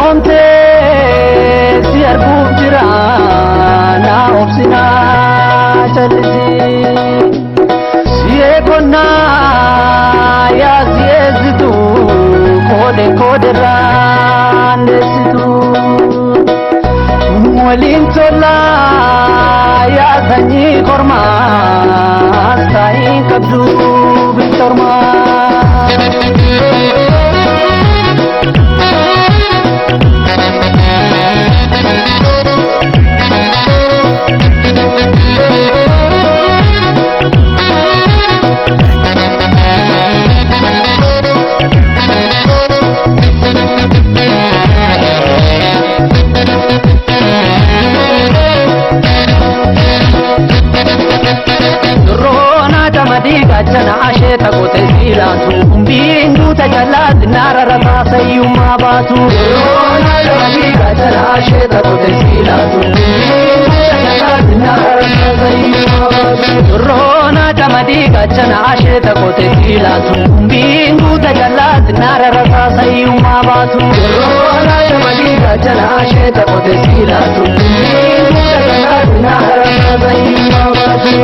yoomte si arguuf jira na obsina chalisi siye konna ya siyezitu kode randesitu walin tola ya sanyi korma sai kabdu bitorma Gachana asheta kote silatu bindu tajalat nara rata sayuma batu Rona jamadi gachana asheta kote silatu bindu tajalat nara rata sayuma batu Rona jamadi gachana asheta kote silatu bindu tajalat nara rata sayuma batu Rona jamadi gachana asheta kote silatu bindu tajalat nara rata sayuma batu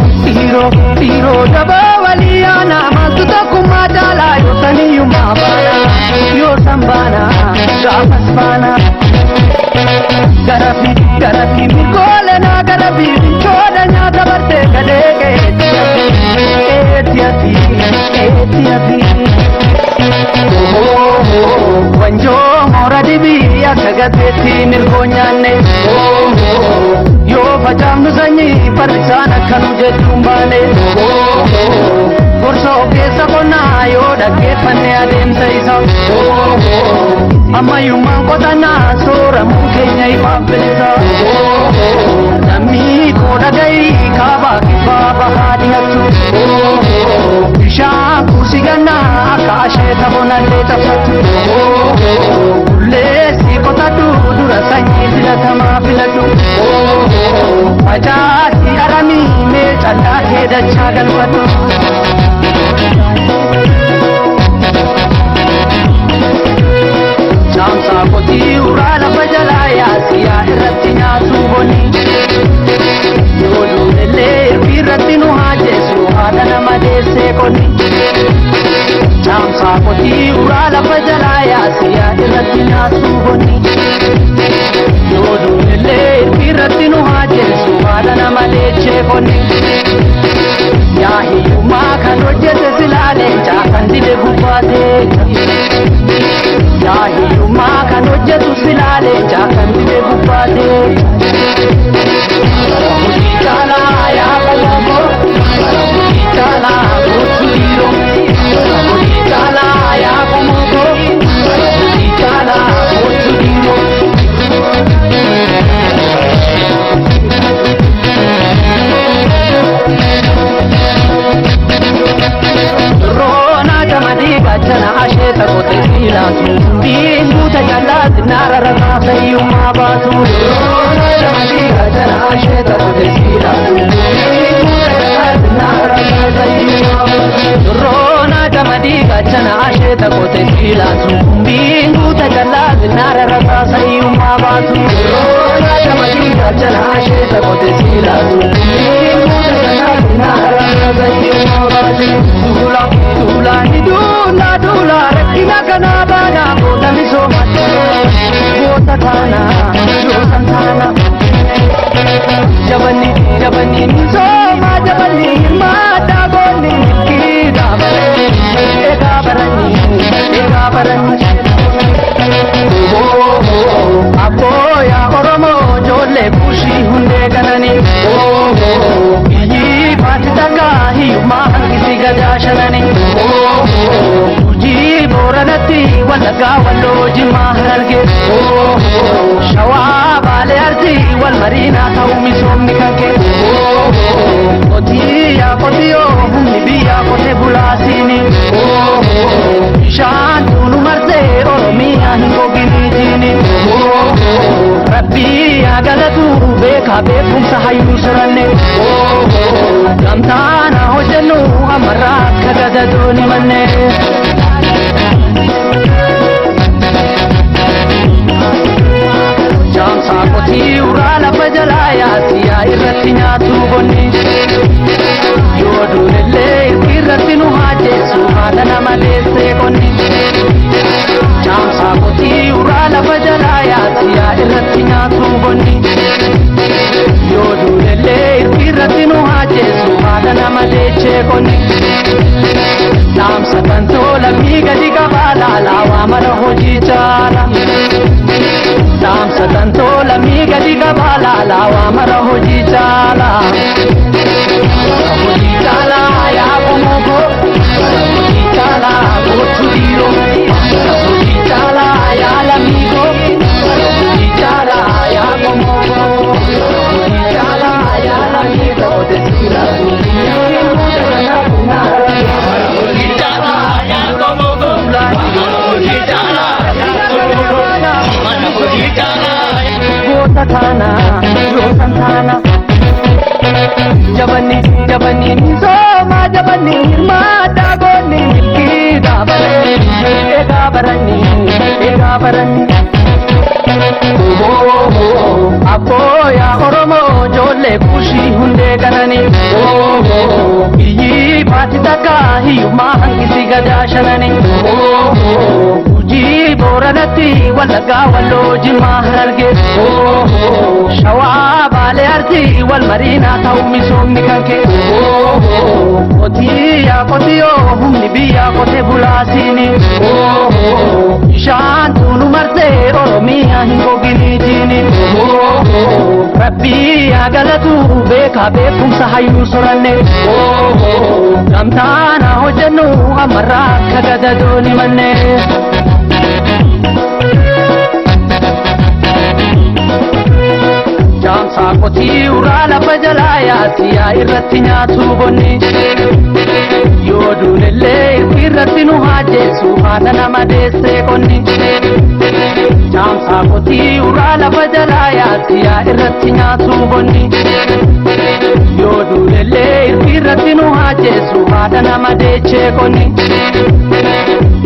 Tiro daba waliyana masuta kumadala yotani yumabana yosambana rapasbana garafi mirgolena garafi choda nyata barte kadege etiati wanjo moradibi akagati mirgonyane yo facamnu sanyi parisana kanu jechumbane Gorso keessa qonnaa yoo dhaggeeffanne adeemsa isaa ammayyummaan qotannaa sooramuu keenya ifaaf bilisa namni koo dhaga'ii kaabaa kibbaa bahaa dhihattu bishaan kuusi gannaa akka asheeta bonallee taphatu bulleessi qotadhu dura sanyii filatamaa filadhu facaasi aramii mee callaa kee dachaa galfadhu Jamsa koti urala fajala ya siya irratti nyaatu boni Yodu nelle irratti nu hajesu haadha nama deesse koni Jamsa koti urala fajala ya siya irratti nyaatu boni Yodu nelle irratti nu hajesu haadha nama deesse koni Yaa hiyyummaa kan hojjete silaalee caakan dide gubbaate Yaa hiyyummaa kan hojjetu silaalee caakan dide gubbaate Murtii caalaa yaa qalamo Murtii caalaa gootu dhiiro Murtii caalaa yaa qomooko Murtii caalaa gootu dhiiro Gachana asheta kote silatu bindu tajalat nara rata sayuma batu Rona jamadi gachana asheta kote silatu bindu tajalat nara rata sayuma batu Rona jamadi gachana asheta kote silatu bindu tajalat nara rata sayuma batu Rona jamadi gachana asheta kote silatu bindu tajalat nara rata sayuma batu Dula ni dula rakina kana bana kota misoma kota kana yo santana jabani misoma jabani mata boni kida barani apoya oromo jole pushi hunde kanani yi pataka hi ma kisi gadashanani boranatti walaga wallo jima hararge shawa bale arzi wal marina taumi somni kanke otiya kotiyo humni biya kote bulasini shantunu marze oromiya hingo gini rabbi agalatu beka bekum sahayu suranne gamtana hojenu amara kagadadoni manne siyaa irratti nyaatu bonni yoo duulellee irratti nu haajeessu haadha nama deechee qonni dhaamsa kan tola miigadi qabaa laalaa waa mara hojii caala dhaamsa kan tola miigadi qabaa laalaa waa mara hojii caala hojii caala yaa qomooko hojii caala gootu dhiiroo hojii caala yaa lamiiko hojii caala yaa qomooko hojii caala yaa lamiiko desira Takana, Rosantana, Jabani, Jabani, Soma, Jabani, Madagoni, Kidabarani, Egabarani, Egabarani. Oh, Apoya, Oromo, Jole, Kushi, Hunde, Ganani. Oh, Iyi, Patitaka, Hiuman, Isigadashanani. Oh, Boranati walaga waloji maharge shawa bale arti wal marina taumi somni kanke otiya kotiyo humni biya kote bulasini shantunu marte oromiya hingogini jini rabbi agalatu beka bekum sahayu soranne namtana hojanu amara kagadadoni manne Jamsa koti urala pajalaya siya irratti nyaatu bonni yoo duulellee irratti nu haajeessu haadha nama deesse qonni Jamsa koti urala pajalaya siya irratti nyaatu bonni yoo duulellee irratti nu haajeessu haadha nama deechee qonni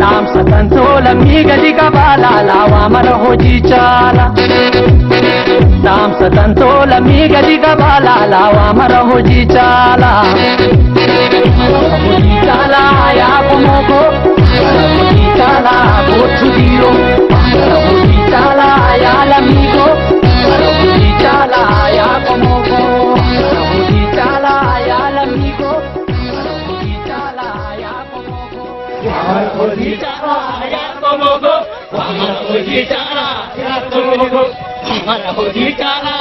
dhaamsa kan tola miigadi qabaa laalaa waa mara hojii caala dhaamsa kan tola miigadi qabaa laalaa waa mara hojii caala hojii caala yaa qomooko hojii caala gootu dhiiroo hojii caala yaa lamiiko hojii caala yaa qomooko hojii caala yaa lamiiko hojii caala yaa qomooko hojii caala yaa qomooko hojii caala yaa qomooko hojii caala